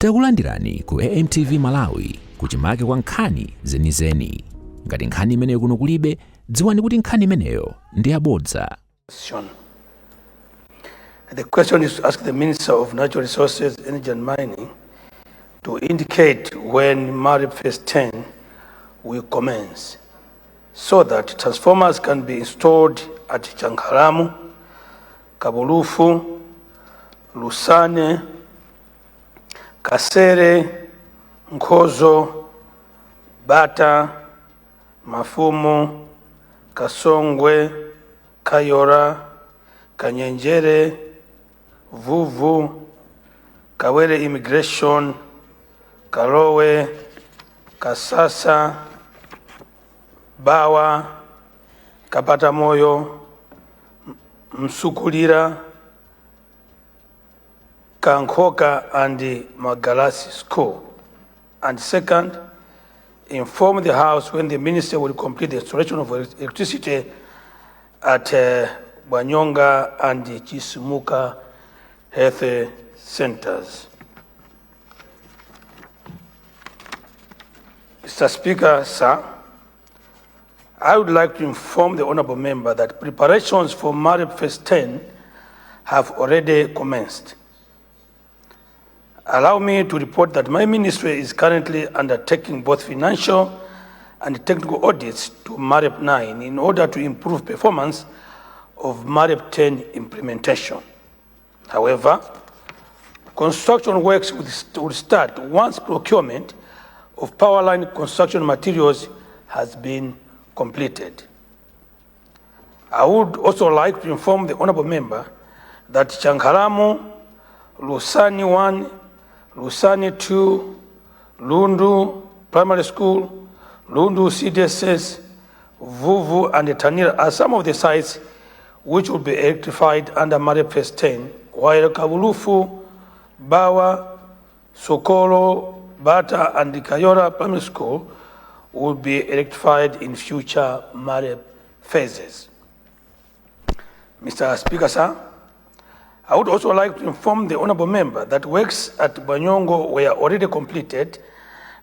Takulandirani ku AMTV Malawi kuchimake kwa nkhani zenizeni. Ngati nkhani imeneyo kuno kulibe, dziwani kuti nkhani imeneyo ndi yabodza. The question is to ask the Minister of Natural Resources, Energy and Mining to indicate when MALAWI Phase 10 will commence so that transformers can be installed at Chankaramu, Kabulufu, Lusane, Kasere, Nkhozo, Bata, Mafumo, Kasongwe, Kayora, Kanyenjere, Vuvu, Kawere Immigration, Karowe, Kasasa, Bawa, Kapatamoyo, Msukulira, Kankoka and Magalasi School. And second, inform the House when the Minister will complete the installation of electricity at Banyonga and Chisumuka Health Centers. Mr. Speaker, sir, I would like to inform the honorable member that preparations for MALAWI Phase 10 have already commenced. Allow me to report that my ministry is currently undertaking both financial and technical audits to MALAWI 9 in order to improve performance of MALAWI 10 implementation. However, construction works will start once procurement of power line construction materials has been completed. I would also like to inform the honorable member that Chankaramu, Lusani 1, Lusani 2, Lundu Primary School, Lundu CDSS, Vuvu and Tanira are some of the sites which will be electrified under MALAWI Phase 10, while Kabulufu, Bawa, Sokolo, Bata and the Kayora Primary School will be electrified in future MALAWI phases. Mr. Speaker, sir, I would also like to inform the honorable member that works at Banyongo were already completed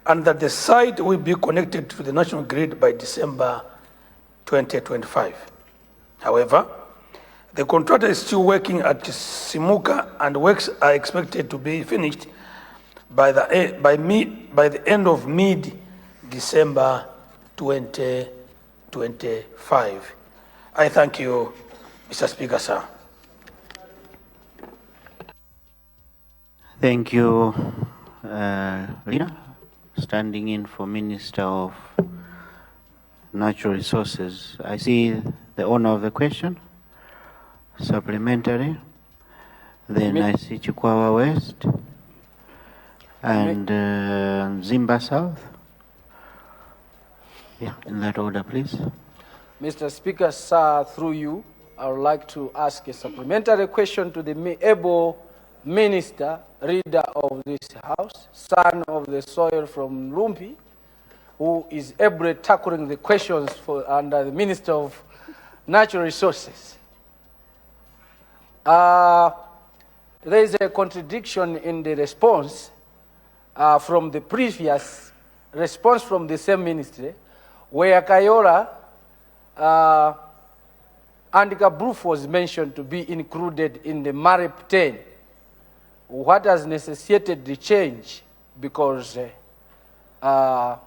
and that the site will be connected to the national grid by December 2025. However, the contractor is still working at Simuka and works are expected to be finished by the end of mid-December 2025. I thank you, Mr. Speaker, sir. Thank you, Lina. Standing in for Minister of Natural Resources. I see the owner of the question. Supplementary. Then I see Chikwawa West and Zimba South. Yeah, in that order, please. Mr. Speaker, sir, through you, I would like to ask a supplementary question to the able Minister, leader of this House, son of the soil from Lumpi, who is able tackling the questions under the Minister of Natural Resources. There is a contradiction in the response from the previous response from the same ministry, where Kayora and Kabrufu was mentioned to be included in the MALAWI 10. What has necessitated the change? Because a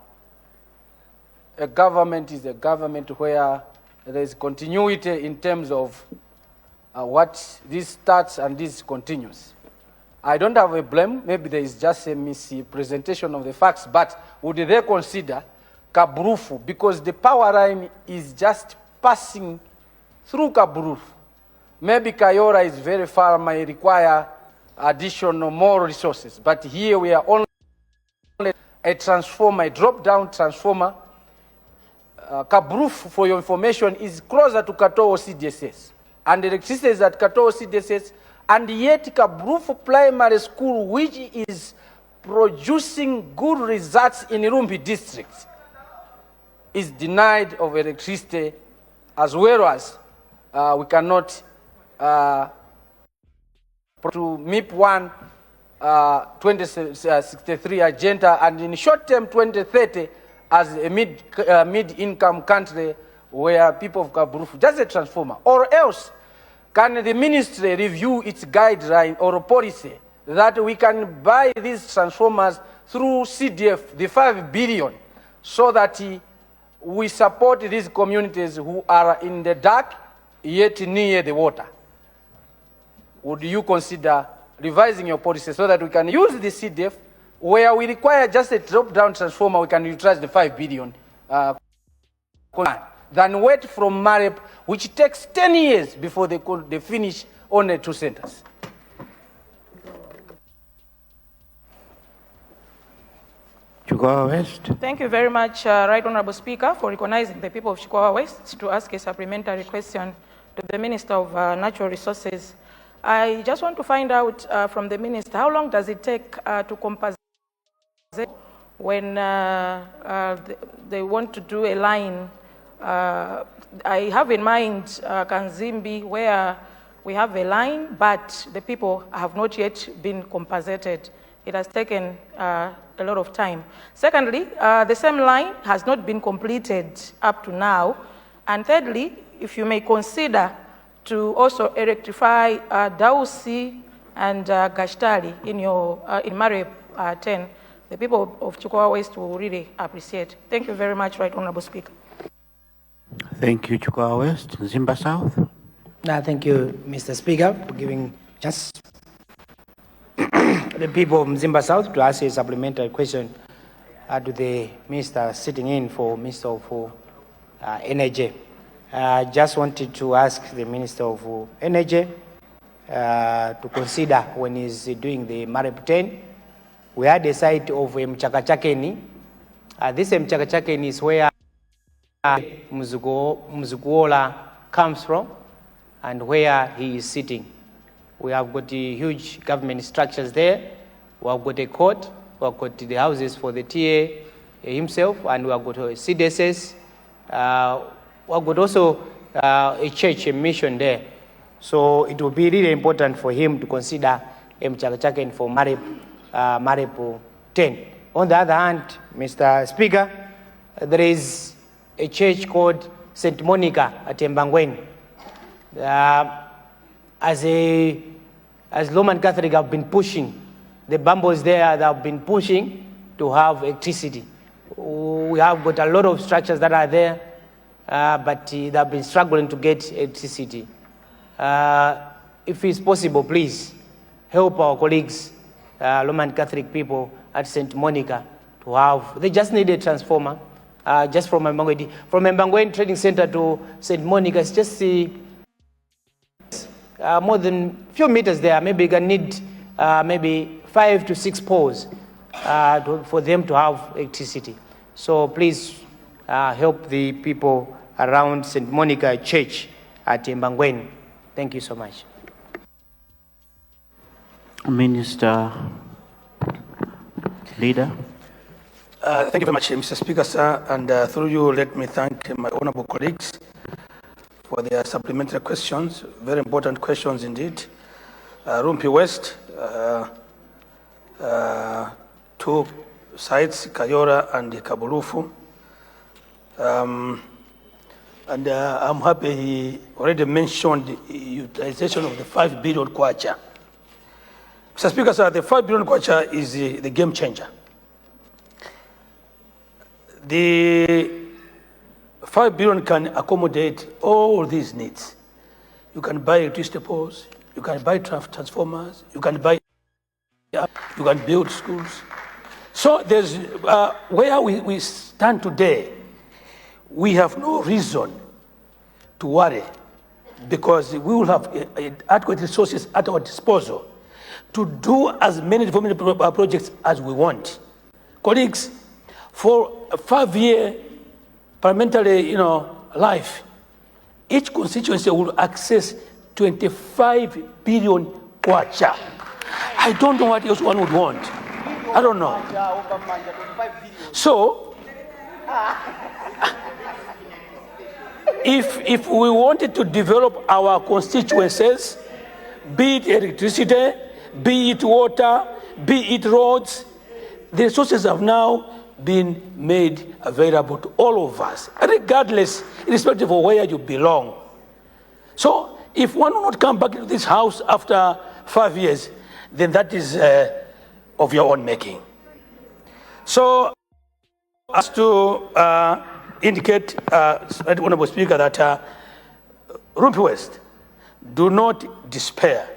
government is a government where there is continuity in terms of what this starts and this continues. I don't have a blame. Maybe there is just a misrepresentation of the facts, but would they consider Kabrufu, because the power line is just passing through Kabrufu. Maybe Kayora is very far, may require additional more resources, but here we are only a transformer, a drop-down transformer. Kabrufu, for your information, is closer to Katowo CDSS, and the electricity is at Katowo CDSS, and yet Kabrufu Primary School, which is producing good results in Rumbi district, is denied of electricity, as well as we cannot to MIP 1 2063 agenda, and in short term 2030 as a mid-income country where people of Kaburufu, just a transformer, or else can the ministry review its guideline or policy that we can buy these transformers through CDF, the 5 billion, so that we support these communities who are in the dark yet near the water? Would you consider revising your policy so that we can use the CDF where we require just a drop-down transformer, we can utilize the 5 billion than wait from MAREP, which takes 10 years before they finish only 2 centers? Chukwawa West. Thank you very much, Right Honorable Speaker, for recognizing the people of Chukwawa West to ask a supplementary question to the Minister of Natural Resources. I just want to find out from the Minister, how long does it take to compensate when they want to do a line? I have in mind Kanzimbi, where we have a line, but the people have not yet been compensated. It has taken a lot of time. Secondly, the same line has not been completed up to now. And thirdly, if you may consider to also electrify Dausi and Gashtali in MAREP 10, the people of Chukwawa West will really appreciate. Thank you very much, Right Honorable Speaker. Thank you, Chukwawa West. Zimba South. Thank you, Mr. Speaker, for giving chance the people of Mzimba South to ask a supplementary question to the Minister sitting in for Minister of Energy. Just wanted to ask the Minister of Energy to consider when he's doing the MAREP 10. We had a site of Mchakachakeni. This Mchakachakeni is where Mzuguola comes from and where he is sitting. We have got the huge government structures there. We have got a court, we have got the houses for the TA himself, and we have got CDSS. We have got also a church, a mission there. So it will be really important for him to consider Mchakachakeni for MAREP 10. On the other hand, Mr. Speaker, there is a church called St. Monica at Mbangweni. As Roman Catholic have been pushing, the bambos there that have been pushing to have electricity. We have got a lot of structures that are there, but they have been struggling to get electricity. If it's possible, please help our colleagues, Roman Catholic people at St. Monica, to have, they just need a transformer, just from Mbangweni Trading Center to St. Monica, it's just more than a few meters there. Maybe you can need maybe 5 to 6 poles for them to have electricity. So please help the people around St. Monica Church at Mbangweni. Thank you so much. Minister, Leader. Thank you very much, Mr. Speaker, sir. And through you, let me thank my honorable colleagues for their supplementary questions. Very important questions indeed. Rumpi West, 2 sites, Kayora and Kaburufu. And I'm happy he already mentioned the utilization of the 5 billion kwacha. Mr. Speaker, sir, the 5 billion kwacha is the game changer. The 5 billion can accommodate all these needs. You can buy electricity poles, you can buy transformers, you can build schools. So there's where we stand today, we have no reason to worry because we will have adequate resources at our disposal to do as many development projects as we want. Colleagues, for a 5-year parliamentary life, each constituency will access 25 billion kwacha. I don't know what else one would want. I don't know. So, if we wanted to develop our constituencies, be it electricity, be it water, be it roads. The resources have now been made available to all of us, regardless, irrespective of where you belong. So if one will not come back into this house after 5 years, then that is of your own making. So as to indicate, Honorable Speaker, that Rumpi West, do not despair.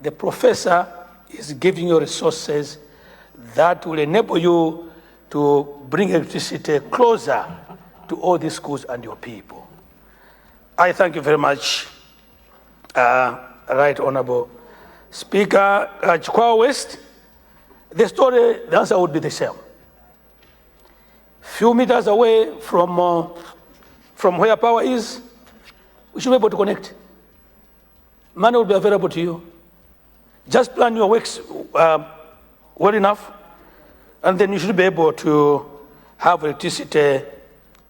The professor is giving you resources that will enable you to bring electricity closer to all these schools and your people. I thank you very much, Right Honorable Speaker. Chikwawa West, the answer would be the same. Few meters away from where power is, we should be able to connect. Money will be available to you. Just plan your works well enough, and then you should be able to have electricity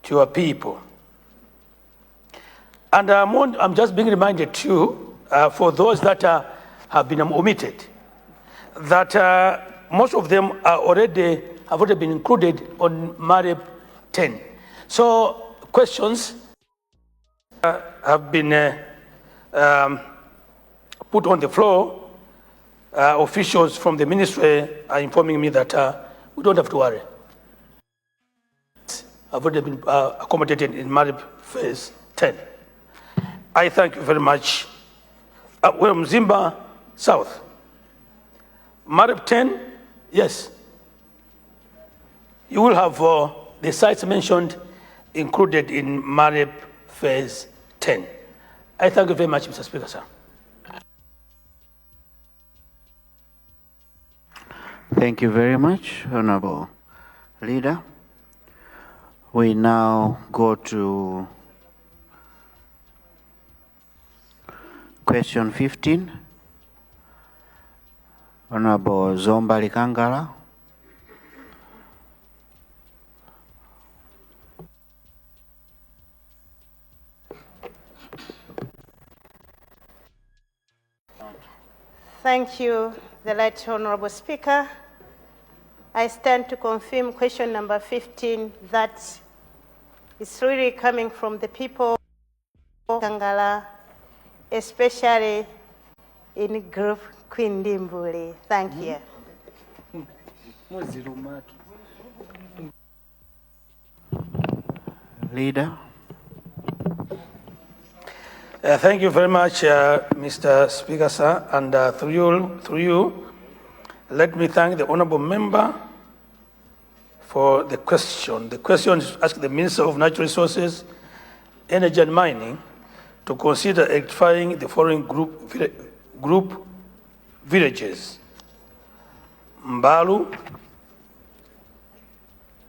to your people. And I'm just being reminded too, for those that have been omitted, that most of them have already been included on MAREP 10. So questions have been put on the floor. Officials from the ministry are informing me that we don't have to worry. Have already been accommodated in MAREP phase 10. I thank you very much. Well, Mzimba South. MAREP 10, yes. You will have the sites mentioned included in MAREP phase 10. I thank you very much, Mr. Speaker, sir. Thank you very much, Honorable Leader. We now go to question 15. Honorable Zomba Likangala. Thank you, the Right Honorable Speaker. I stand to confirm question number 15, that it's really coming from the people of Kangala, especially in group Kwindimbuli. Thank you. Leader. Thank you very much, Mr. Speaker, sir. And through you, let me thank the honorable member for the question. The question is asked the Minister of Natural Resources, Energy and Mining to consider electrifying the following group villages: Mbalu,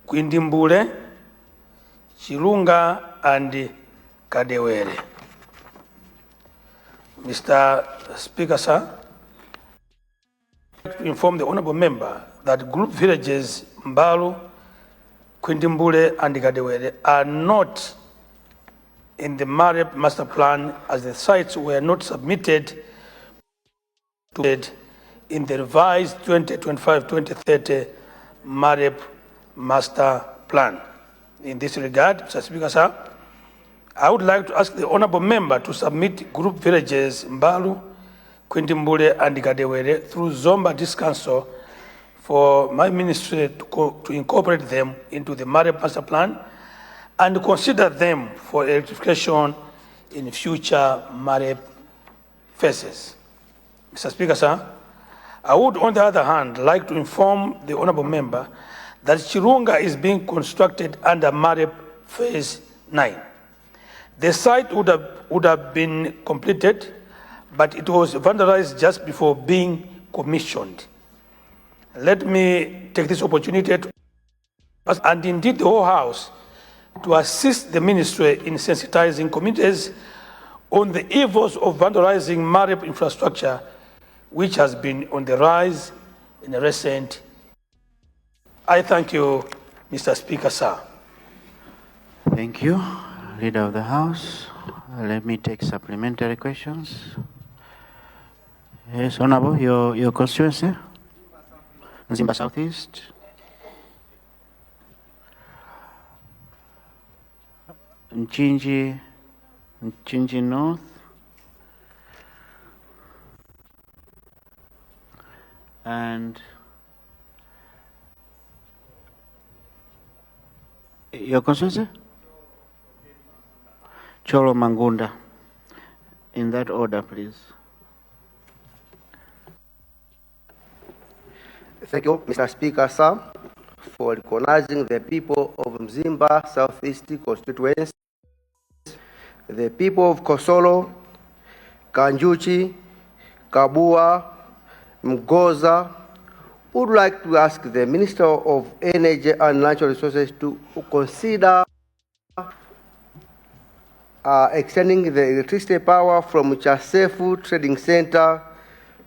Kwindimbule, Chirunga, and Kadewere. Mr. Speaker, sir, to inform the honorable member that group villages Mbalu, Kwindimbule, and Kadewere are not in the MAREP master plan, as the sites were not submitted to in the revised 2025-2030 MAREP master plan. In this regard, Mr. Speaker, sir, I would like to ask the honorable member to submit group villages Mbalu, Kwindimbule, and Kadewere through Zomba District Council for my ministry to incorporate them into the MAREP master plan and consider them for electrification in future MAREP phases. Mr. Speaker, sir, I would, on the other hand, like to inform the honorable member that Chirunga is being constructed under MAREP phase 9. The site would have been completed, but it was vandalized just before being commissioned. Let me take this opportunity to, and indeed the whole House, to assist the ministry in sensitizing communities on the evils of vandalizing MAREP infrastructure, which has been on the rise in the recent. I thank you, Mr. Speaker, sir. Thank you, Leader of the House. Let me take supplementary questions. Yes, Honorable, your constituency? Zimba Southeast. Nchinji North. And your constituency? Cholo Mangunda. In that order, please. Thank you, Mr. Speaker, sir, for recognizing the people of Mzimba Southeast constituency, the people of Kosolo, Kanjuchi, Kabua, Mgoza. Would like to ask the Minister of Energy and Natural Resources to consider extending the electricity power from Chasefu Trading Center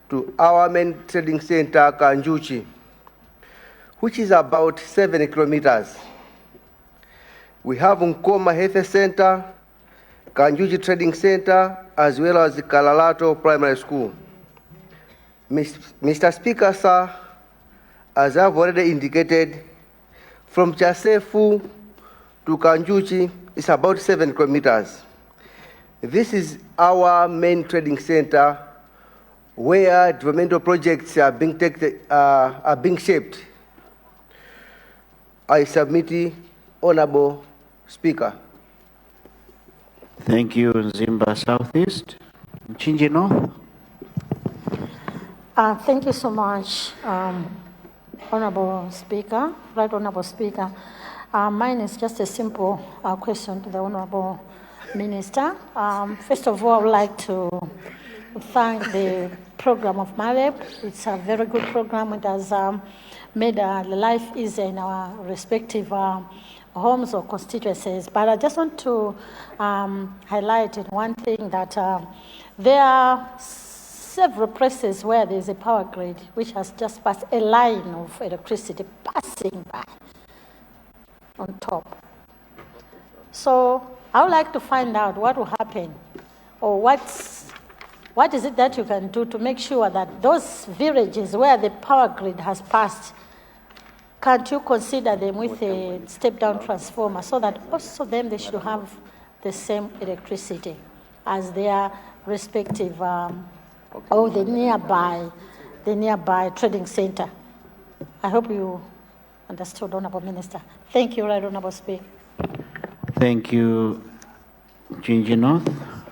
to our main trading center, Kanjuchi, which is about 7 kilometers. We have Nkoma Health Center, Kanjuchi Trading Center, as well as the Kalalato Primary School. Mr. Speaker, sir, as I've already indicated, from Chasefu to Kanjuchi is about 7 kilometers. This is our main trading center where developmental projects are being shaped. I submit the Honorable Speaker. Thank you, Zimba Southeast. Chinji North. Thank you so much, Honorable Speaker, Right Honorable Speaker. Mine is just a simple question to the Honorable Minister. First of all, I would like to thank the program of MALEP. It's a very good program. It has made life easier in our respective homes or constituencies. But I just want to highlight one thing, that there are several places where there's a power grid which has just passed a line of electricity passing by on top. So I would like to find out what will happen, or what is it that you can do to make sure that those villages where the power grid has passed, can't you consider them with a step-down transformer so that also them they should have the same electricity as their respective or the nearby trading center? I hope you understood, Honorable Minister. Thank you, Right Honorable Speaker. Thank you, Chinji North.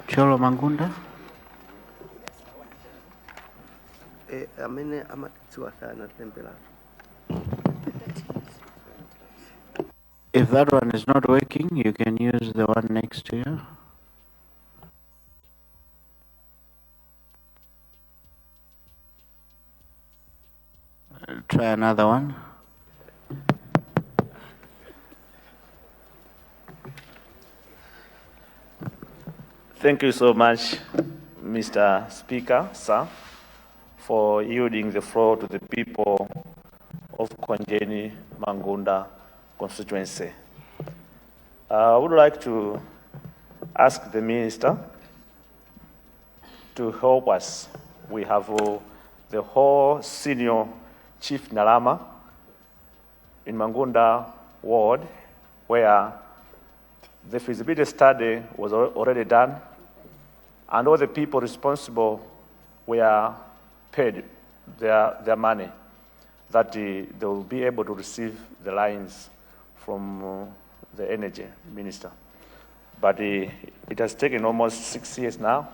Cholo Mangunda. If that one is not working, you can use the one next to you. Try another one. Thank you so much, Mr. Speaker, sir, for yielding the floor to the people of Konjeni Mangunda constituency. I would like to ask the minister to help us. We have the whole senior Chief Nalama in Mangunda ward, where the feasibility study was already done, and all the people responsible were paid their money, that they will be able to receive the lines from the energy minister. But it has taken almost 6 years now,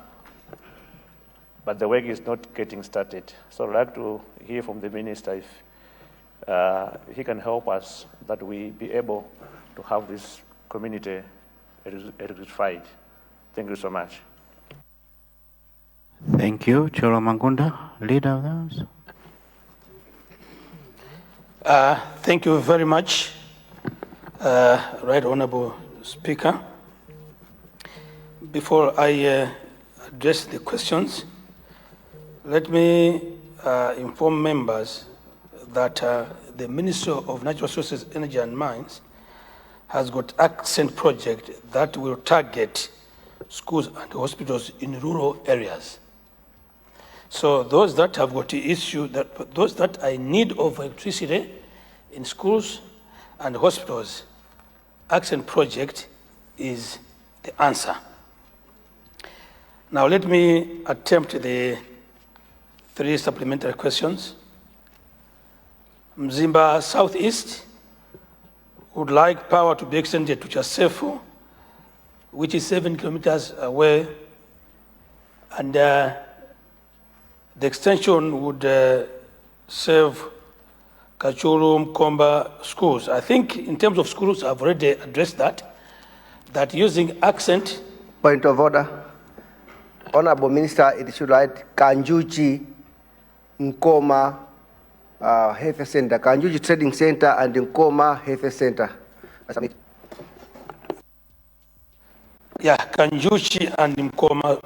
but the work is not getting started. So I'd like to hear from the minister if he can help us, that we be able to have this community electrified. Thank you so much. Thank you. Cholo Mangunda, leader of those. Thank you very much, Right Honorable Speaker. Before I address the questions, let me inform members that the Ministry of Natural Resources, Energy and Mines has got accent project that will target schools and hospitals in rural areas. So those that have got the issue, those that are in need of electricity in schools and hospitals, Accent project is the answer. Now let me attempt the 3 supplementary questions. Mzimba Southeast would like power to be extended to Chasefu, which is 7 kilometers away, and the extension would serve Kachuru, Mkomba schools. I think in terms of schools, I've already addressed that using Accent. Point of order. Honorable Minister, it should write Kanjuchi, Nkoma Health Center, Kanjuchi Trading Center and Nkoma Health Center. Yeah, Kanjuchi and Nkoma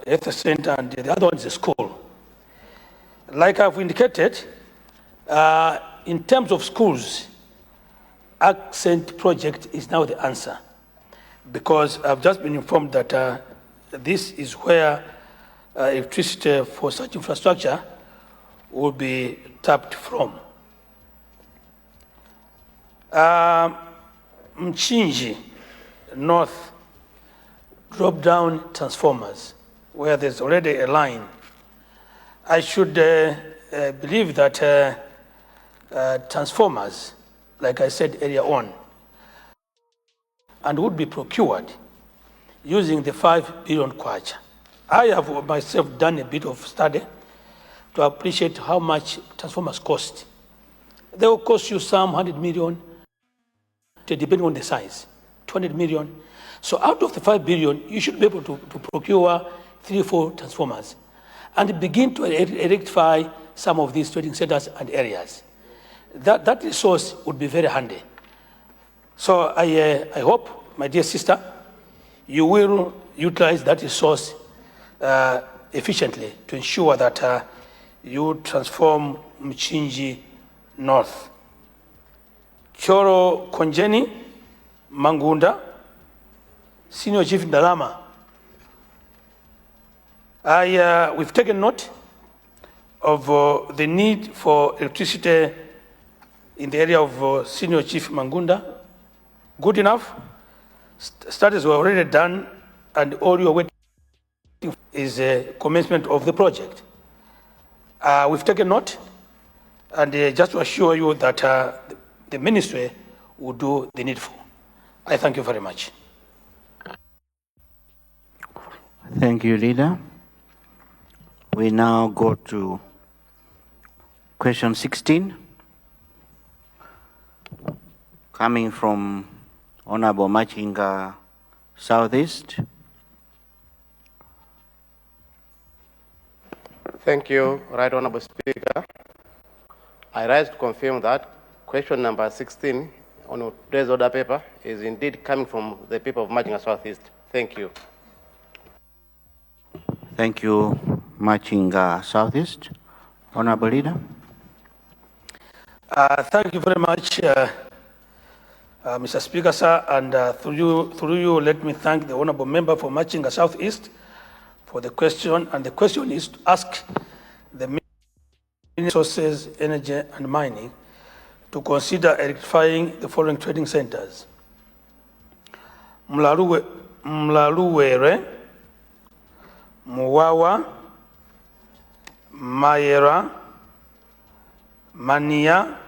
Health Center, and the other one is a school. Like I've indicated, in terms of schools, Accent project is now the answer, because I've just been informed that this is where electricity for such infrastructure will be tapped from. Mchinji North, drop-down transformers, where there's already a line. I should believe that transformers, like I said earlier on, and would be procured using the 5 billion kwacha. I have myself done a bit of study to appreciate how much transformers cost. They will cost you some 100 million, depending on the size, 200 million. So out of the 5 billion, you should be able to procure 3 or 4 transformers and begin to electrify some of these trading centers and areas. That resource would be very handy. So I hope, my dear sister, you will utilize that resource efficiently to ensure that you transform Mchinji North. Choro Konjeni, Mangunda, Senior Chief Ndalama. We've taken note of the need for electricity in the area of Senior Chief Mangunda. Good enough. Studies were already done, and all you're waiting for is a commencement of the project. We've taken note, and just to assure you that the ministry will do the needful. I thank you very much. Thank you, Leader. We now go to question 16, coming from Honorable Machinga Southeast. Thank you, Right Honorable Speaker. I rise to confirm that question number 16 on today's order paper is indeed coming from the people of Machinga Southeast. Thank you. Thank you, Machinga Southeast. Honorable Leader. Thank you very much, Mr. Speaker, sir, and through you, let me thank the honorable member for Machinga Southeast for the question, and the question is to ask the Minister of Resources, Energy and Mining to consider electrifying the following trading centers: Mlaluwere, Muwawa, Mayera, Mania,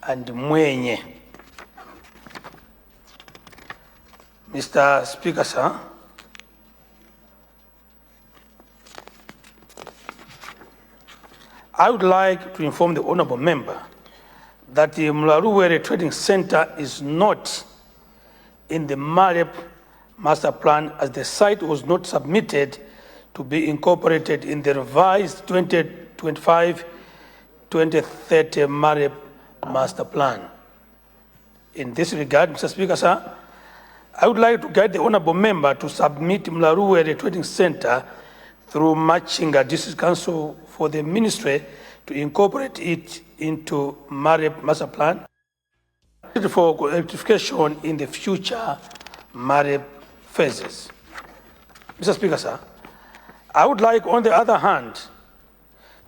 and Mwenye. Mr. Speaker, sir, I would like to inform the honorable member that the Mlaluwere Trading Center is not in the MAREP master plan, as the site was not submitted to be incorporated in the revised 2025-2030 MAREP master plan. In this regard, Mr. Speaker, sir, I would like to guide the honorable member to submit Mlaluwere Trading Center through Machinga District Council for the ministry to incorporate it into MAREP master plan for electrification in the future MAREP phases. Mr. Speaker, sir, I would like, on the other hand,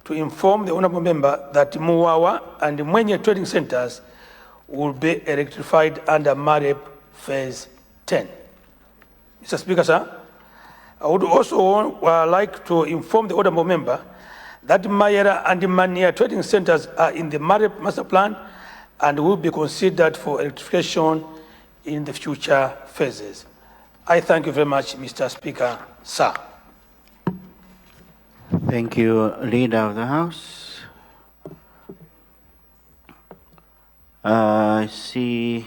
to inform the honorable member that Muwawa and Mwenye trading centers will be electrified under MAREP Phase 10. Mr. Speaker, sir, I would also like to inform the honorable member that Mayera and Mania trading centers are in the MAREP master plan and will be considered for electrification in the future phases. I thank you very much, Mr. Speaker, sir. Thank you, Leader of the House. I see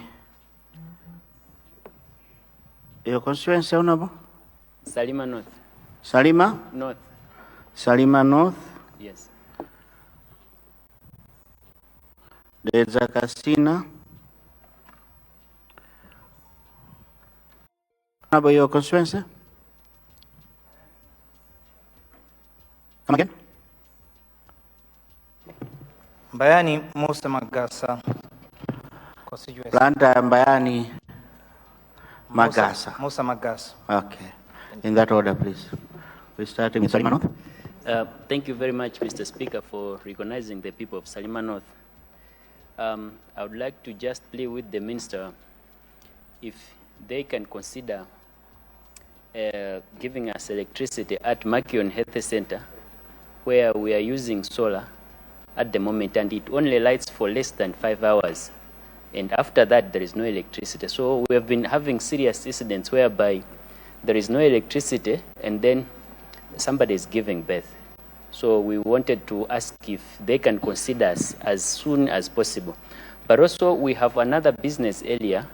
your constituency, Honorable? Salima North. Salima? North. Salima North. Yes. There's a casino. Honorable, your constituency? Come again? Mbayani Musa Magasa constituency. Planta Mbayani Magasa. Musa Magasa. Okay. In that order, please. We're starting with Salima North. Thank you very much, Mr. Speaker, for recognizing the people of Salima North. I would like to just plead with the minister if they can consider giving us electricity at Makion Health Center, where we are using solar at the moment, and it only lights for less than 5 hours. And after that, there is no electricity. So we have been having serious incidents whereby there is no electricity and then somebody is giving birth. So we wanted to ask if they can consider us as soon as possible. But also we have another business area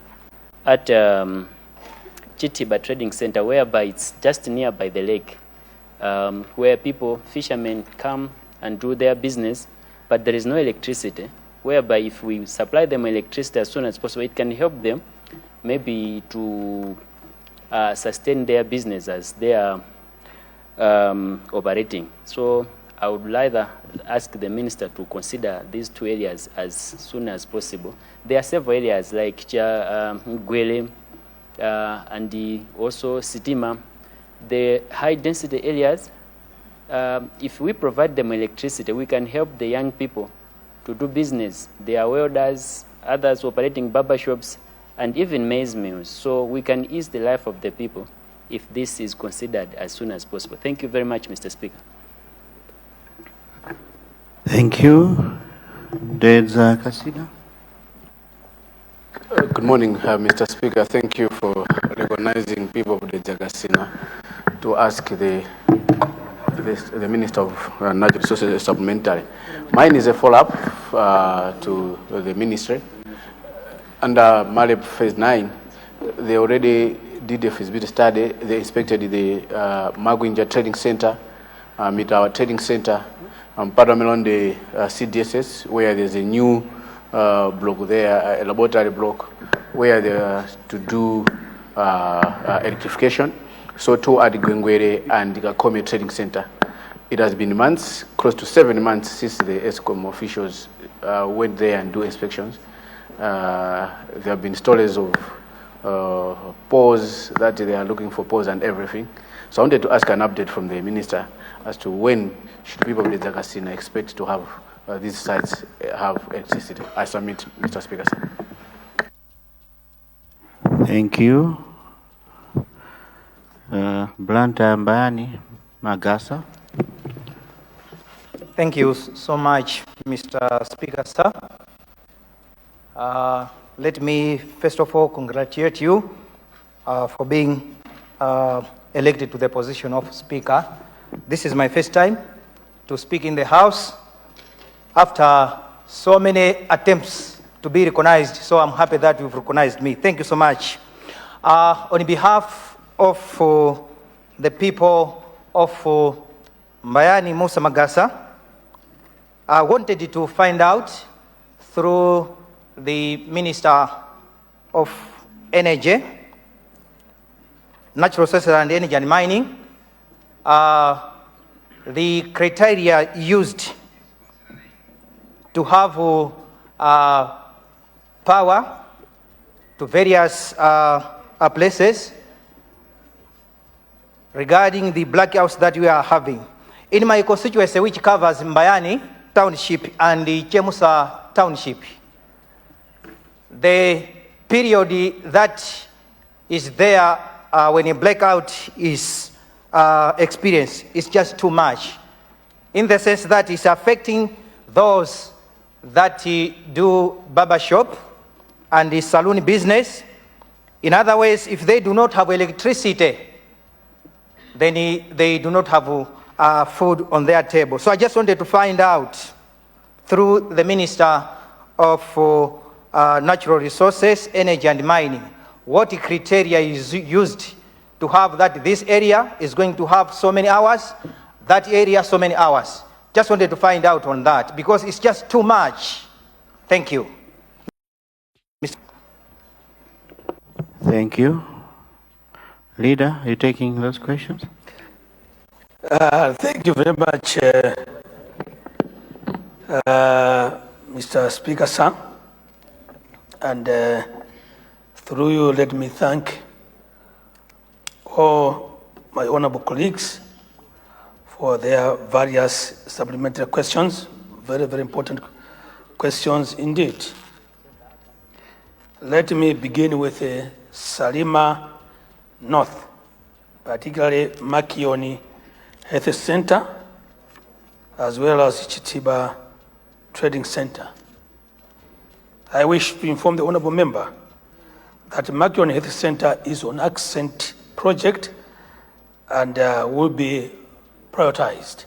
at Chitiba Trading Center, whereby it's just nearby the lake, where people, fishermen, come and do their business, but there is no electricity, whereby if we supply them electricity as soon as possible, it can help them maybe to sustain their business as they are operating. So I would rather ask the minister to consider these two areas as soon as possible. There are several areas like Gwele and also Sitima. The high density areas, if we provide them electricity, we can help the young people to do business. They are welders, others operating barber shops, and even maize mills. So we can ease the life of the people if this is considered as soon as possible. Thank you very much, Mr. Speaker. Thank you. There's Kasida. Good morning, Mr. Speaker. Thank you for recognizing people of the Jagasina to ask the Minister of Natural Resources supplementary. Mine is a follow-up to the ministry. Under MALEP Phase 9, they already did a feasibility study. They inspected the Magwinja Trading Center, Mitawa Trading Center, Padamelon, the CDSS, where there's a new block there, a laboratory block, where they are to do electrification. So too at Gwengwere and the Kakome Trading Center. It has been months, close to 7 months, since the ESCOM officials went there and do inspections. There have been stories of pause, that they are looking for pause and everything. So I wanted to ask an update from the minister as to when should people of the Jagasina expect to have these sites have electricity. I submit, Mr. Speaker. Thank you. Blanta Mbayani Magasa. Thank you so much, Mr. Speaker, sir. Let me first of all congratulate you for being elected to the position of Speaker. This is my first time to speak in the House after so many attempts to be recognized, so I'm happy that you've recognized me. Thank you so much. On behalf of the people of Mbayani Musa Magasa, I wanted to find out through the Minister of Energy, Natural Resources and Energy and Mining, the criteria used to have power to various places regarding the blackouts that we are having. In my constituency, which covers Mbayani Township and the Chemusa Township, the period that is there when a blackout is experienced is just too much, in the sense that it's affecting those that do barber shop and the saloon business. In other words, if they do not have electricity, then they do not have food on their table. So I just wanted to find out through the Minister of Natural Resources, Energy and Mining, what criteria is used to have that this area is going to have so many hours, that area so many hours. Just wanted to find out on that, because it's just too much. Thank you. Thank you. Leader, are you taking those questions? Thank you very much, Mr. Speaker, sir. And through you, let me thank all my honorable colleagues for their various supplementary questions. Very, very important questions indeed. Let me begin with Salima North, particularly Makioni Health Center, as well as Chitiba Trading Center. I wish to inform the honorable member that Makioni Health Center is on accent project and will be prioritized.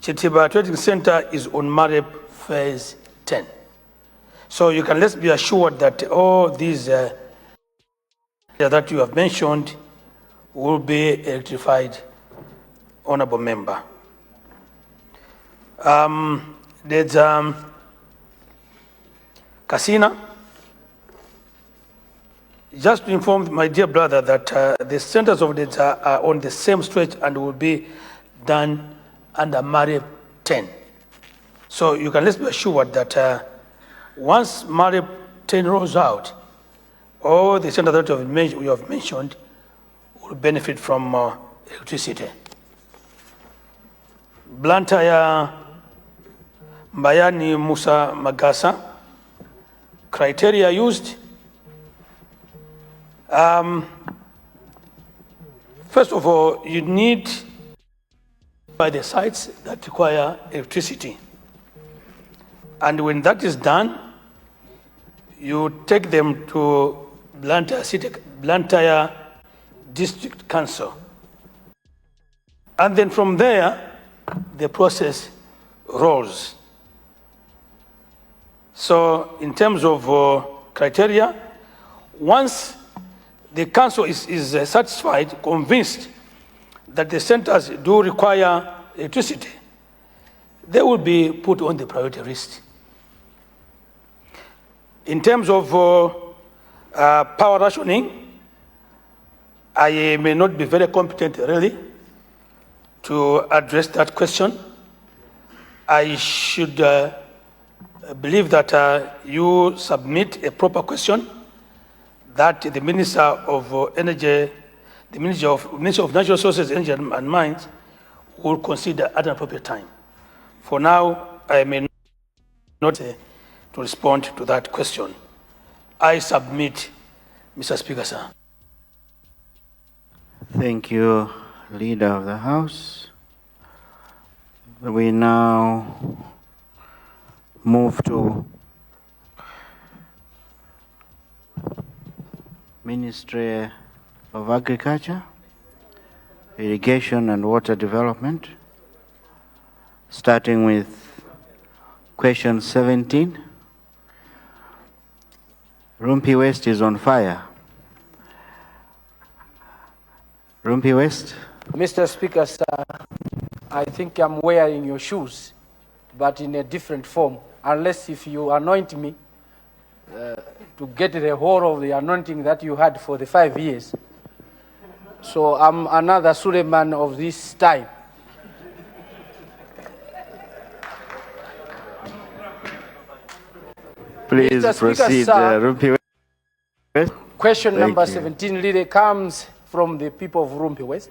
Chitiba Trading Center is on MAREP phase 10. So you can let's be assured that all these that you have mentioned will be electrified, honorable member. There's Casina. Just to inform my dear brother that the centers of data are on the same stretch and will be done under MAREP 10. So you can let's be assured that once MAREP 10 rolls out, all the centers that you have mentioned will benefit from electricity. Blantyre, Mbayani Musa Magasa, criteria used. First of all, you need by the sites that require electricity. And when that is done, you take them to Blantyre District Council. And then from there, the process rolls. So in terms of criteria, once the council is satisfied, convinced that the centers do require electricity, they will be put on the priority list. In terms of power rationing, I may not be very competent really to address that question. I should believe that you submit a proper question that the Minister of Energy, the Minister of Natural Resources, Energy and Mines will consider at an appropriate time. For now, I may not to respond to that question. I submit, Mr. Speaker, sir. Thank you, Leader of the House. We now move to Ministry of Agriculture, Irrigation and Water Development, starting with question 17. Rumpi West is on fire. Rumpi West. Mr. Speaker, sir, I think I'm wearing your shoes, but in a different form, unless if you anoint me to get the whole of the anointing that you had for the 5 years. So I'm another Suleman of this time. Please Mr. Speaker, proceed, sir, Rumpi West. Question Thank number you. 17 really comes from the people of Rumpi West.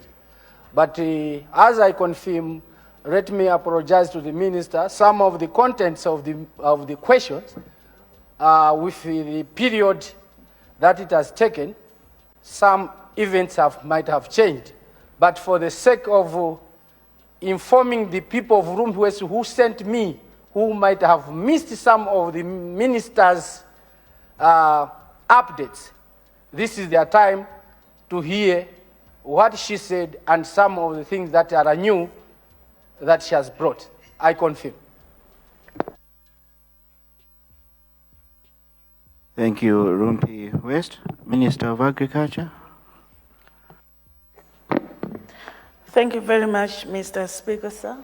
But as I confirm, let me apologize to the minister. Some of the contents of the questions, with the period that it has taken, some events might have changed. But for the sake of informing the people of Rumpi West who sent me, who might have missed some of the minister's updates, this is their time to hear what she said and some of the things that are new that she has brought. I confirm. Thank you, Rumpi West. Minister of Agriculture. Thank you very much, Mr. Speaker, sir.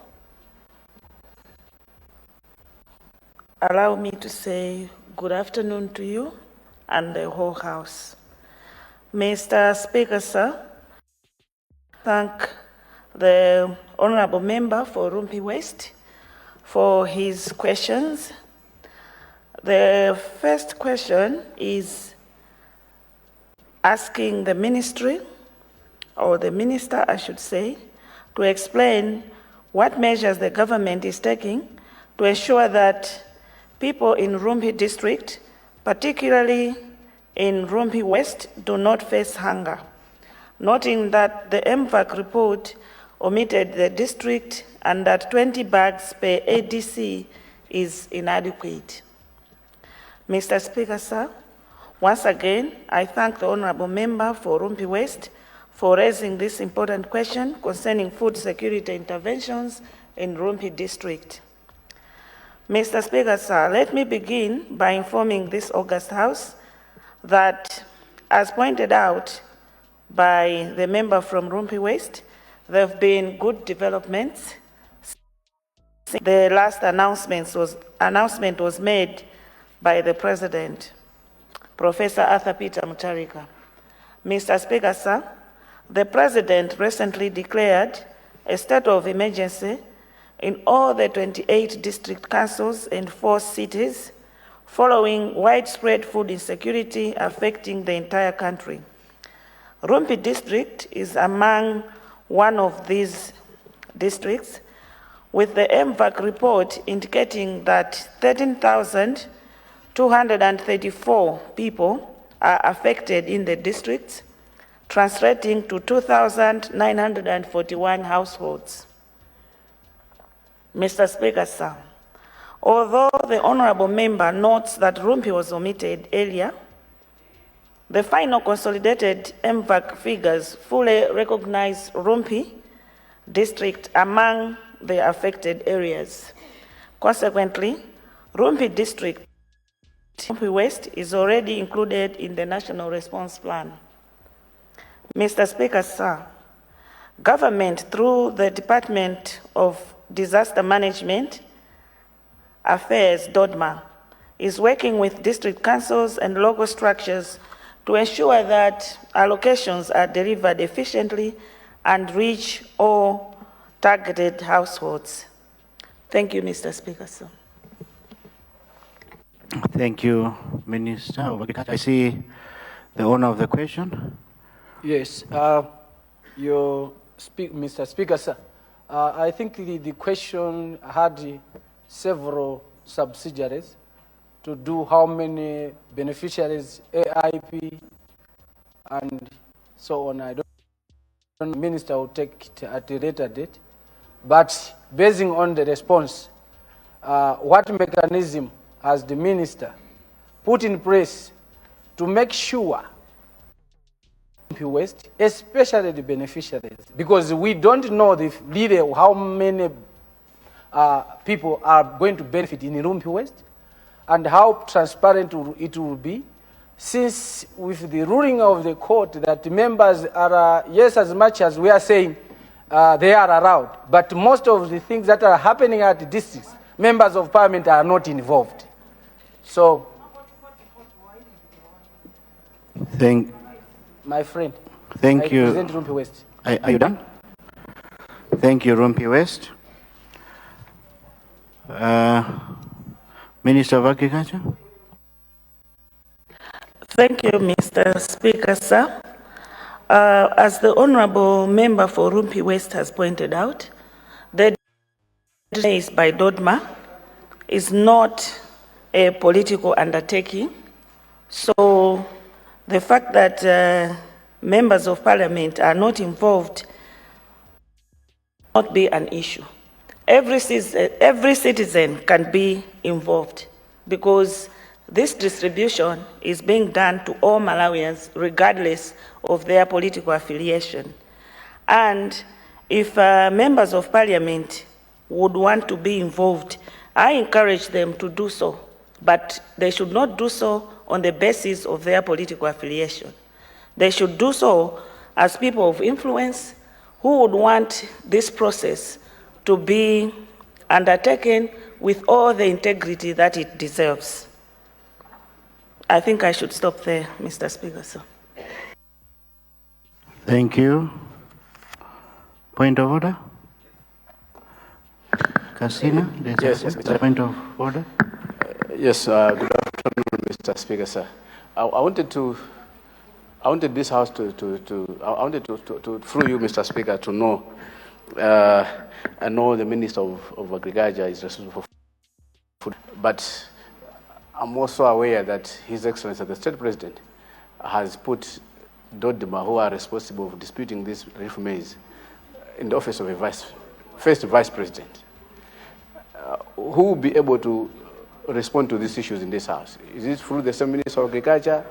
Allow me to say good afternoon to you and the whole House. Mr. Speaker, sir, thank the Honorable Member for Rumpi West for his questions. The first question is asking the ministry, or the minister, I should say, to explain what measures the government is taking to ensure that people in Rumpi district, particularly in Rumpi West, do not face hunger, noting that the MVAC report omitted the district and that 20 bags per ADC is inadequate. Mr. Speaker, sir, once again, I thank the Honorable Member for Rumpi West for raising this important question concerning food security interventions in Rumpi district. Mr. Speaker, sir, let me begin by informing this august House that, as pointed out by the member from Rumpi West, there have been good developments. The last announcement was made by the President, Professor Arthur Peter Mutharika. Mr. Speaker, sir, the President recently declared a state of emergency in all the 28 district councils and 4 cities following widespread food insecurity affecting the entire country. Rumpi district is among one of these districts, with the MVAC report indicating that 13,234 people are affected in the districts, translating to 2,941 households. Mr. Speaker, sir, although the Honorable Member notes that Rumpi was omitted earlier, the final consolidated MVAC figures fully recognize Rumpi district among the affected areas. Consequently, Rumpi district, Rumpi West, is already included in the National Response Plan. Mr. Speaker, sir, government through the Department of Disaster Management Affairs, DODMA, is working with district councils and local structures to ensure that allocations are delivered efficiently and reach all targeted households. Thank you, Mr. Speaker, sir. Thank you, Minister of Agriculture. I see the owner of the question. Yes, Mr. Speaker, sir, I think the question had several subsidiaries to do how many beneficiaries, AIP, and so on. I don't know, the minister will take it at a later date. But basing on the response, what mechanism has the minister put in place to make sure West, especially the beneficiaries, because we don't know really how many people are going to benefit in Rumpi West and how transparent it will be, since with the ruling of the court that members are, yes, as much as we are saying they are allowed, but most of the things that are happening at the districts, members of parliament are not involved. So, my friend, thank you. Represent Rumpi West. Are you done? Thank you, Rumpi West. Minister of Agriculture. Thank you, Mr. Speaker, sir. As the Honourable Member for Rumpi West has pointed out, the decision by Dodma is not a political undertaking. So the fact that members of parliament are not involved will not be an issue. Every citizen can be involved because this distribution is being done to all Malawians regardless of their political affiliation. And if members of parliament would want to be involved, I encourage them to do so, but they should not do so on the basis of their political affiliation. They should do so as people of influence who would want this process to be undertaken with all the integrity that it deserves. I think I should stop there, Mr. Speaker, sir. Thank you. Point of order? Casino? Yes, Point of order? Yes, good afternoon, Mr. Speaker, sir. I wanted this House to through you, Mr. Speaker, to know, I know the Minister of Agriculture is responsible for food, but I'm also aware that His Excellency, the State President, has put Dodma, who are responsible for disputing this reef maize, in the office of a first Vice President. Who will be able to respond to these issues in this House? Is it through the same Minister of Agriculture,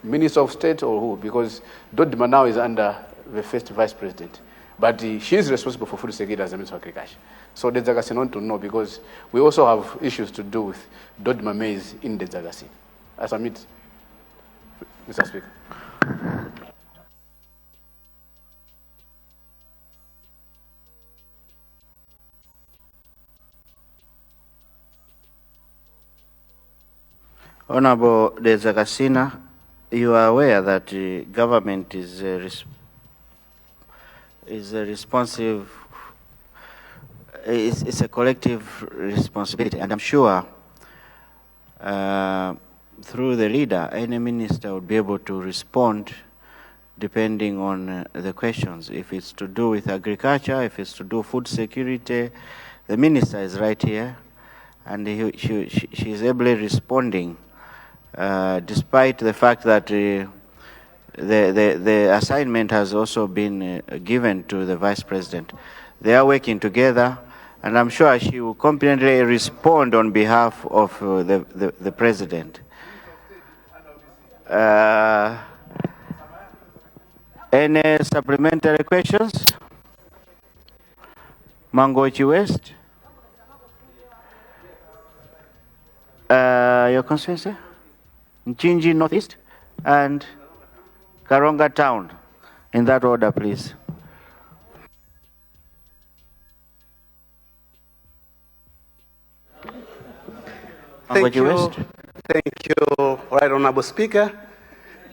Minister of State, or who? Because Dodma now is under the first Vice President, but she is responsible for food security as the Minister of Agriculture. So the Zagasin want to know, because we also have issues to do with Dodma maize in the Zagasin. I submit, Mr. Speaker. Honorable Zakasina, you are aware that the government is responsive. It's a collective responsibility, and I'm sure through the leader, any minister would be able to respond depending on the questions. If it's to do with agriculture, if it's to do food security, the minister is right here, and she is ably responding, despite the fact that the assignment has also been given to the Vice President. They are working together, and I'm sure she will competently respond on behalf of the President. Any supplementary questions? Mangochi West? Your constituency? Nchinji Northeast and Karonga Town. In that order, please. Thank you. Thank you, Right Honorable Speaker,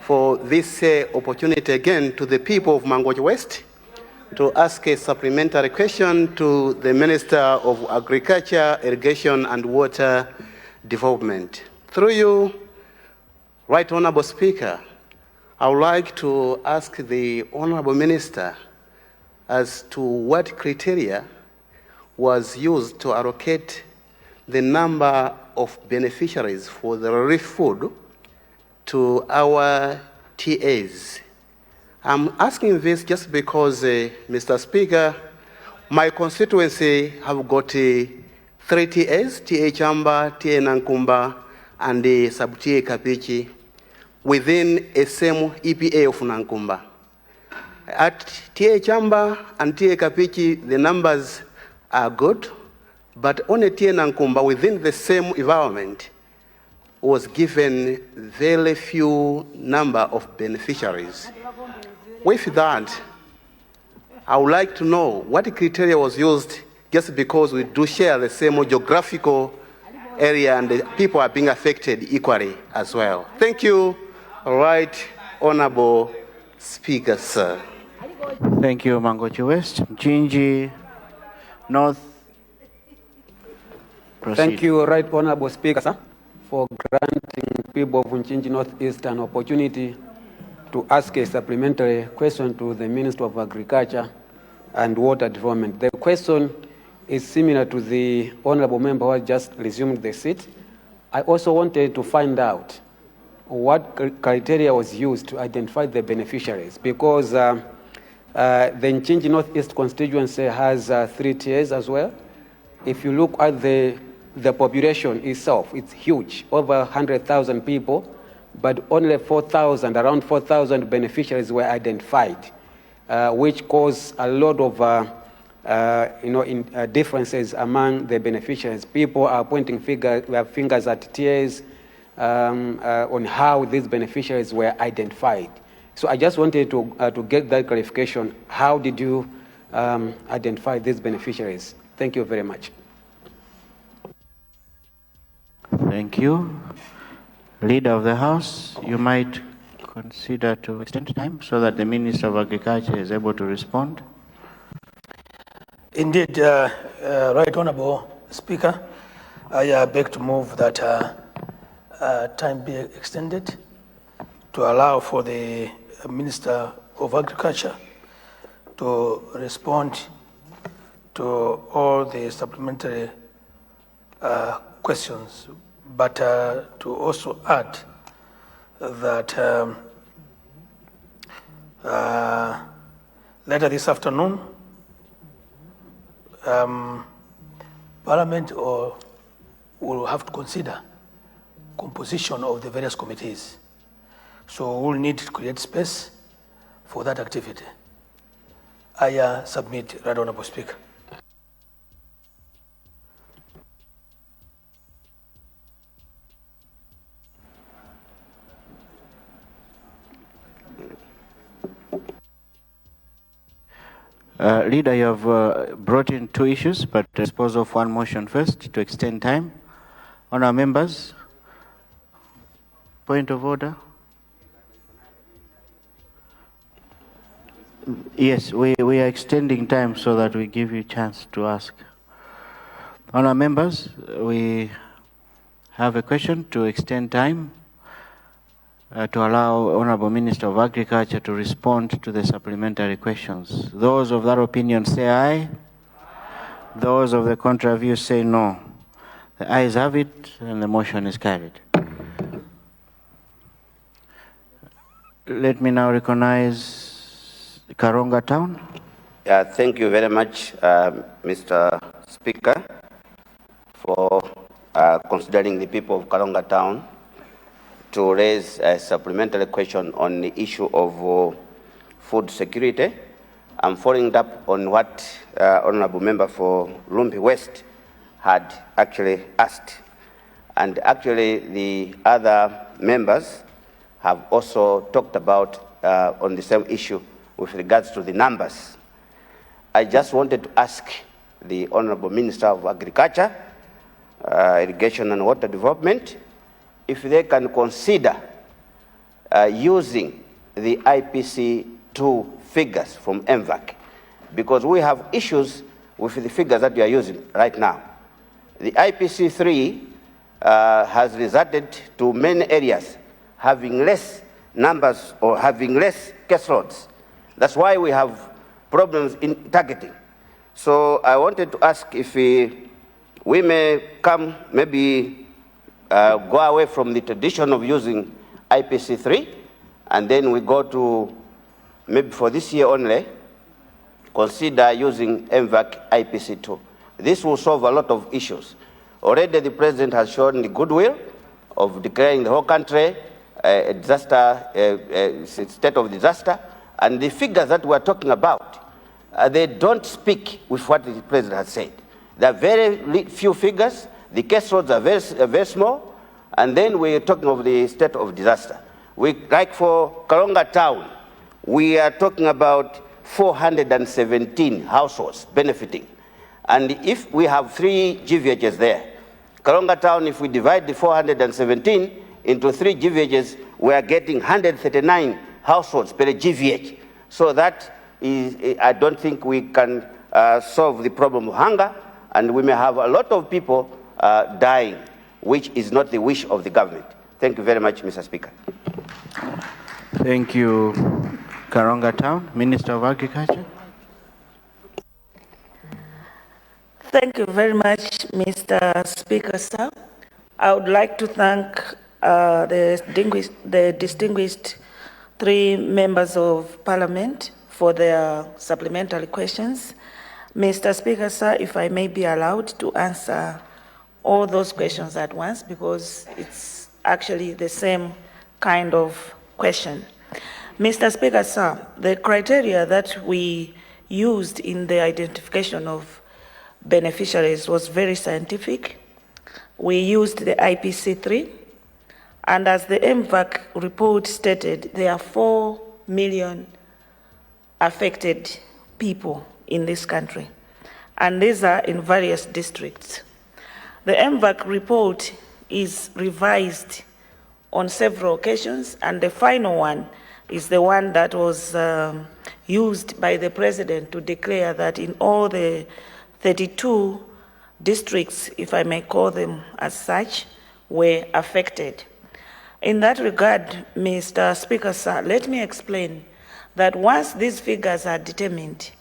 for this opportunity again to the people of Mangochi West to ask a supplementary question to the Minister of Agriculture, Irrigation and Water Development. Through you, Right Honorable Speaker, I would like to ask the Honorable Minister as to what criteria was used to allocate the number of beneficiaries for the relief food to our TAs. I'm asking this just because, Mr. Speaker, my constituency have got 3 TAs, TA Chamba, TA Nankumba, and the sub-TA Kapichi, within a same EPA of Nankumba. At TA Chamba and TA Kapichi, the numbers are good, but only TA Nankumba, within the same environment, was given very few number of beneficiaries. With that, I would like to know what criteria was used, just because we do share the same geographical area and the people are being affected equally as well. Thank you. All right, Honorable Speaker, sir. Thank you, Mangochi West. Nchinji North. Proceed. Thank you, Right Honorable Speaker, sir, for granting people of Nchinji Northeast an opportunity to to ask a supplementary question to the Minister of Agriculture and Water Development. The question is similar to the honorable member who has just resumed the seat. I also wanted to find out what criteria was used to identify the beneficiaries, because the Nchinji Northeast constituency has 3 tiers as well. If you look at the population itself, it's huge, over 100,000 people, but only around 4,000 beneficiaries were identified, which caused a lot of differences among the beneficiaries. People are pointing fingers at tiers on how these beneficiaries were identified. So I just wanted to get that clarification. How did you identify these beneficiaries? Thank you very much. Thank you. Leader of the House, you might consider to extend time so that the Minister of Agriculture is able to respond. Indeed, Right Honourable Speaker, I beg to move that time be extended to allow for the Minister of Agriculture to respond to all the supplementary questions, but to also add that later this afternoon, Parliament will have to consider composition of the various committees. So we'll need to create space for that activity. I submit, Right Honourable Speaker. Leader, you have brought in 2 issues, but dispose of one motion first to extend time. Honourable members, point of order. Yes, we are extending time so that we give you a chance to ask. Honourable members, we have a question to extend time to allow Honourable Minister of Agriculture to respond to the supplementary questions. Those of that opinion say aye. Those of the contrary view say no. The ayes have it and the motion is carried. Let me now recognize Karonga Town. Thank you very much, Mr. Speaker, for considering the people of Karonga Town to raise a supplementary question on the issue of food security. I'm following up on what Honourable Member for Lumpi West had actually asked. And actually the other members have also talked about on the same issue with regards to the numbers. I just wanted to ask the Honourable Minister of Agriculture, Irrigation and Water Development, if they can consider using the IPC2 figures from MVAC, because we have issues with the figures that we are using right now. The IPC3 has resulted to many areas having less numbers or having less caseloads. That's why we have problems in targeting. So I wanted to ask if we may come maybe go away from the tradition of using IPC3, and then we go to, maybe for this year only, consider using MVAC IPC2. This will solve a lot of issues. Already the President has shown the goodwill of declaring the whole country a disaster, state of disaster, and the figures that we're talking about, they don't speak with what the President has said. There are very few figures. The case roads are very small, and then we're talking of the state of disaster. Like for Karonga Town, we are talking about 417 households benefiting. And if we have 3 GVHs there, Karonga Town, if we divide the 417 into 3 GVHs, we are getting 139 households per GVH. So that is, I don't think we can solve the problem of hunger, and we may have a lot of people dying, which is not the wish of the government. Thank you very much, Mr. Speaker. Thank you, Karonga Town. Minister of Agriculture. Thank you very much, Mr. Speaker, sir. I would like to thank the distinguished three members of Parliament for their supplementary questions. Mr. Speaker, sir, if I may be allowed to answer all those questions at once, because it's actually the same kind of question. Mr. Speaker, sir, the criteria that we used in the identification of beneficiaries was very scientific. We used the IPC3, and as the MVAC report stated, there are 4 million affected people in this country, and these are in various districts. The MVAC report is revised on several occasions, and the final one is the one that was used by the President to declare that in all the 32 districts, if I may call them as such, were affected. In that regard, Mr. Speaker, sir, let me explain that once these figures are determined,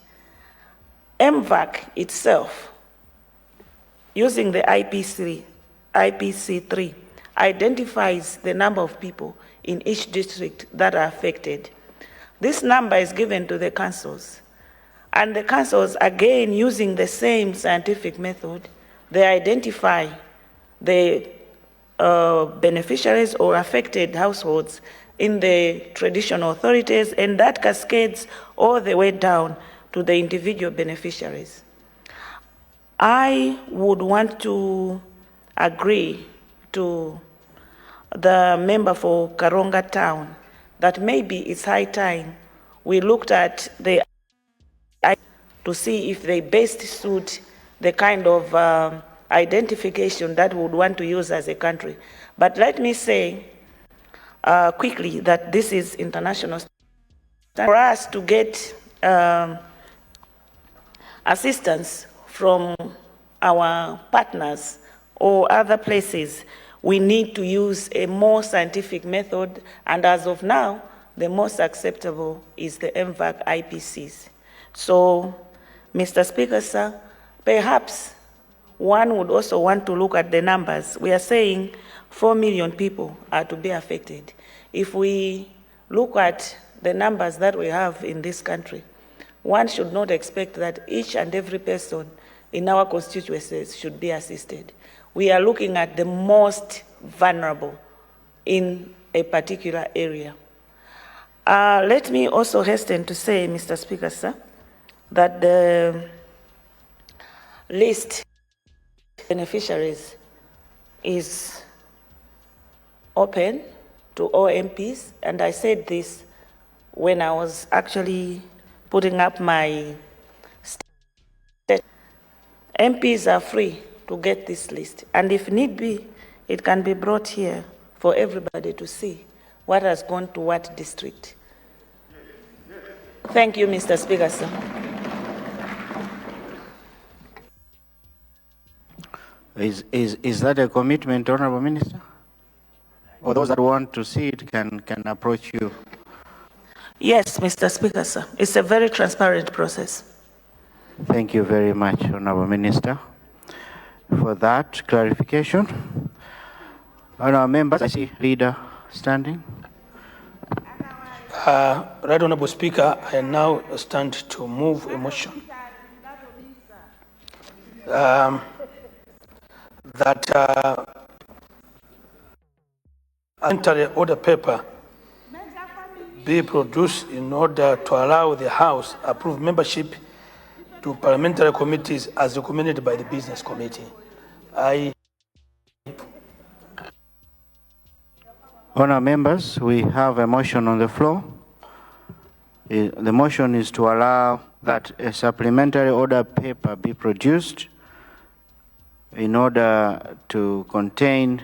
MVAC itself, using the IPC3, identifies the number of people in each district that are affected. This number is given to the councils, and the councils, again, using the same scientific method, they identify the beneficiaries or affected households in the traditional authorities, and that cascades all the way down to the individual beneficiaries. I would want to agree to the member for Karonga Town that maybe it's high time we looked at the to see if they best suit the kind of identification that we would want to use as a country. But let me say quickly that this is international. For us to get assistance from our partners or other places, we need to use a more scientific method, and as of now, the most acceptable is the MVAC IPCs. So, Mr. Speaker, sir, perhaps one would also want to look at the numbers. We are saying 4 million people are to be affected. If we look at the numbers that we have in this country, one should not expect that each and every person in our constituencies should be assisted. We are looking at the most vulnerable in a particular area. Let me also hasten to say, Mr. Speaker, sir, that the list of beneficiaries is open to all MPs, and I said this when I was actually putting up my statement. MPs are free to get this list, and if need be, it can be brought here for everybody to see what has gone to what district. Thank you, Mr. Speaker, sir. Is that a commitment, Honorable Minister? Or those that want to see it can approach you? Yes, Mr. Speaker, sir. It's a very transparent process. Thank you very much, Honorable Minister, for that clarification. Honorable members, I see leader standing. Right Honorable Speaker, I now stand to move a motion that entire order paper be produced in order to allow the House approve membership to parliamentary committees as recommended by the Business Committee. Honourable members, we have a motion on the floor. The motion is to allow that a supplementary order paper be produced in order to contain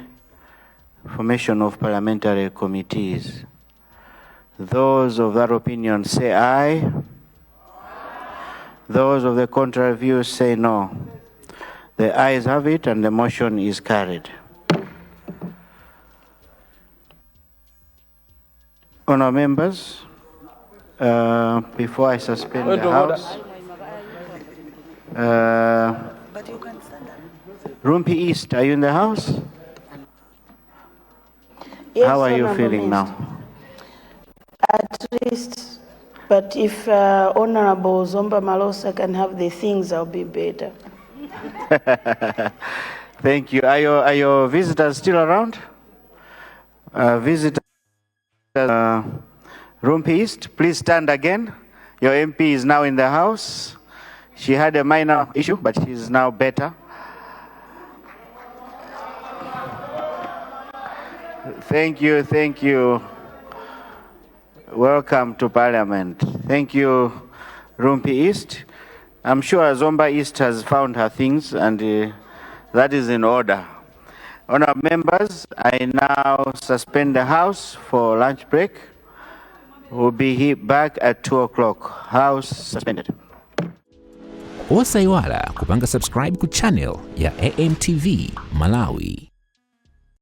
formation of parliamentary committees. Those of that opinion say aye. Those of the contrary view say no. The ayes have it and the motion is carried. Honourable members, before I suspend the House, Rumpi East, are you in the House? Yes, How are you Honourable feeling Minister. now? At least, but if Honorable Zomba Malosa can have the things, I'll be better. Thank you. Are your visitors still around? Visitors, Rumpi East, please stand again. Your MP is now in the House. She had a minor issue, but she's now better. Thank you, thank you. Welcome to Parliament. Thank you, Rumpi East. I'm sure Zomba East has found her things, and that is in order. Honourable members, I now suspend the House for lunch break. We'll be back at 2 o'clock. House suspended. Usaiwala kupanga subscribe ku channel ya AMTV Malawi.